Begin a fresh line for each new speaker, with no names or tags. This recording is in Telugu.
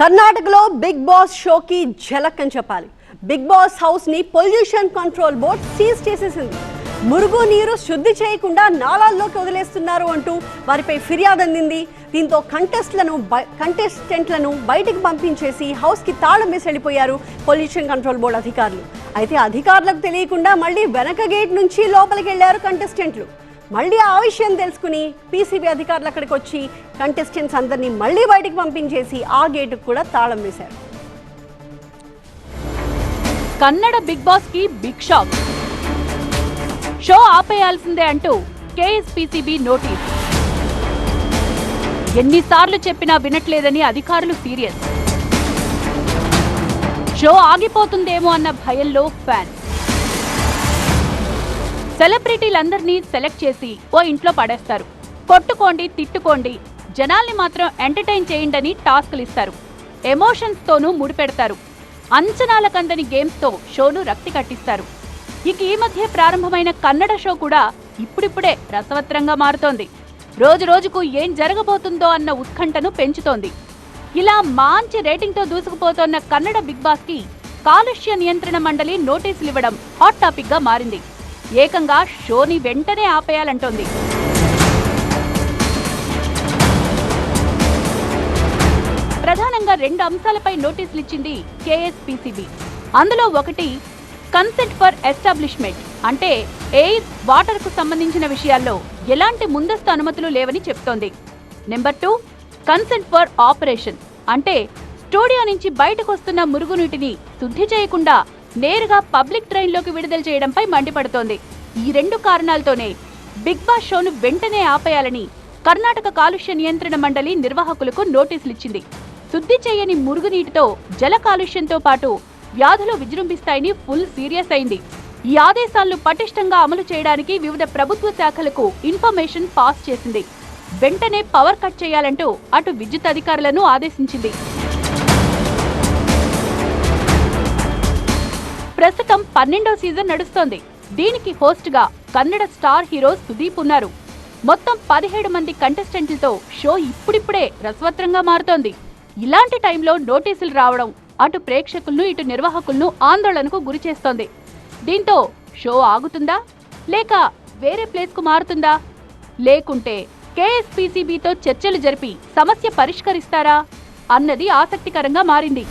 కర్ణాటకలో బిగ్ బాస్ షోకి ఝలక్ అని చెప్పాలి. బిగ్ బాస్ హౌస్ ని పొల్యూషన్ కంట్రోల్ బోర్డ్ సీజ్ చేసేసింది. మురుగు నీరు శుద్ధి చేయకుండా నాలాల్లోకి వదిలేస్తున్నారు అంటూ వారిపై ఫిర్యాదు అందింది. దీంతో కంటెస్టెంట్లను బయటికి పంపించేసి హౌస్కి తాళం వేసి వెళ్ళిపోయారు పొల్యూషన్ కంట్రోల్ బోర్డు అధికారులు. అయితే అధికారులకు తెలియకుండా మళ్ళీ వెనక గేట్ నుంచి లోపలికి వెళ్ళారు కంటెస్టెంట్లు. మళ్ళీ ఆ విషయం తెలుసుకుని పీసీబీ అధికారులు అక్కడికి వచ్చి కంటెస్టెంట్స్ అందరినీ మళ్ళీ బయటికి పంపించేసి ఆ గేటుకు కూడా తాళం వేశారు.
కన్నడ బిగ్ బాస్ కి బిగ్ షాక్. షో ఆపేయాల్సిందే అంటూ కేఎస్పీసీబీ నోటీస్. ఎన్నిసార్లు చెప్పినా వినట్లేదని అధికారులు సీరియస్. షో ఆగిపోతుందేమో అన్న భయంలో ఫ్యాన్స్. సెలబ్రిటీలందరినీ సెలెక్ట్ చేసి ఓ ఇంట్లో పడేస్తారు. కొట్టుకోండి, తిట్టుకోండి, జనాల్ని మాత్రం ఎంటర్టైన్ చేయండి టాస్క్లు ఇస్తారు. ఎమోషన్స్ తోనూ ముడిపెడతారు. అంచనాలకందని గేమ్స్ తో షోను రక్తి కట్టిస్తారు. ఇక ఈ మధ్య ప్రారంభమైన కన్నడ షో కూడా ఇప్పుడిప్పుడే రసవత్రంగా మారుతోంది. రోజు రోజుకు ఏం జరగబోతుందో అన్న ఉత్కంఠను పెంచుతోంది. ఇలా మంచి రేటింగ్ తో దూసుకుపోతోన్న కన్నడ బిగ్ బాస్ కి కాలుష్య నియంత్రణ మండలి నోటీసులు ఇవ్వడం హాట్ టాపిక్ గా మారింది. ఏకంగా షోని వెంటనే ఆపేయాలంటోంది. ప్రధానంగా 2 అంశాలపై నోటీసులు ఇచ్చింది కేఎస్పీసీబీ. అందులో ఒకటి కన్సెంట్ ఫర్ ఎస్టాబ్లిష్మెంట్, అంటే ఎయిర్, వాటర్ కు సంబంధించిన విషయాల్లో ఎలాంటి ముందస్తు అనుమతులు లేవని చెప్తోంది. నెంబర్ 2 కన్సెంట్ ఫర్ ఆపరేషన్, అంటే స్టూడియో నుంచి బయటకు వస్తున్న మురుగునీటిని శుద్ధి చేయకుండా నేరుగా పబ్లిక్ ట్రైన్లోకి విడుదల చేయడంపై మండిపడుతోంది. ఈ 2 కారణాలతోనే బిగ్ బాస్ షోను వెంటనే ఆపేయాలని కర్ణాటక కాలుష్య నియంత్రణ మండలి నిర్వాహకులకు నోటీసులిచ్చింది. శుద్ధి చేయని మురుగునీటితో జల కాలుష్యంతో పాటు వ్యాధులు విజృంభిస్తాయని ఫుల్ సీరియస్ అయింది. ఈ ఆదేశాలను పటిష్టంగా అమలు చేయడానికి వివిధ ప్రభుత్వ శాఖలకు ఇన్ఫర్మేషన్ పాస్ చేసింది. వెంటనే పవర్ కట్ చేయాలంటూ అటు విద్యుత్ అధికారులను ఆదేశించింది. ప్రస్తుతం 12వ సీజన్ నడుస్తోంది. దీనికి హోస్ట్ గా కన్నడ స్టార్ హీరో సుదీప్ ఉన్నారు. మొత్తం 17 మంది కంటెస్టెంట్లతో షో ఇప్పుడిప్పుడే రసవత్రంగా మారుతోంది. ఇలాంటి టైంలో నోటీసులు రావడం అటు ప్రేక్షకులను ఇటు నిర్వాహకులను ఆందోళనకు గురిచేస్తోంది. దీంతో షో ఆగుతుందా, లేక వేరే ప్లేస్ కు మారుతుందా, లేకుంటే కేఎస్పీసీబీతో చర్చలు జరిపి సమస్య పరిష్కరిస్తారా అన్నది ఆసక్తికరంగా మారింది.